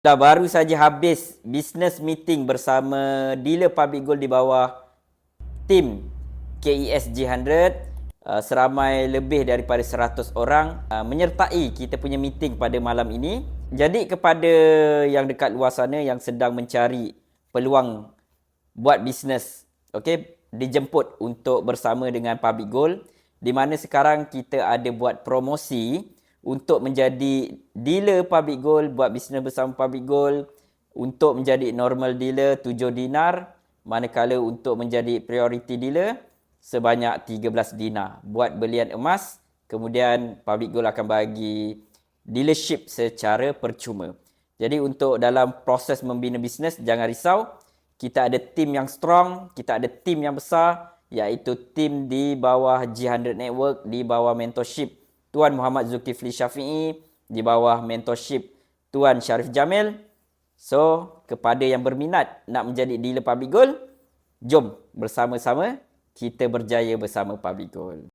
Dah baru saja habis business meeting bersama dealer Public Gold di bawah tim KES G100. Seramai lebih daripada 100 orang menyertai kita punya meeting pada malam ini. Jadi kepada yang dekat luar sana yang sedang mencari peluang buat bisnes, okey, dijemput untuk bersama dengan Public Gold, di mana sekarang kita ada buat promosi untuk menjadi dealer Public Gold, buat bisnes bersama Public Gold. Untuk menjadi normal dealer 7 dinar, manakala untuk menjadi priority dealer sebanyak 13 dinar. Buat belian emas, kemudian Public Gold akan bagi dealership secara percuma. Jadi untuk dalam proses membina bisnes, jangan risau. Kita ada tim yang strong, kita ada tim yang besar, iaitu tim di bawah G100 Network, di bawah mentorship Tuan Muhammad Zulkifli Syafi'i, di bawah mentorship Tuan Syarif Jamil. So, kepada yang berminat nak menjadi dealer Public Gold, jom bersama-sama kita berjaya bersama Public Gold.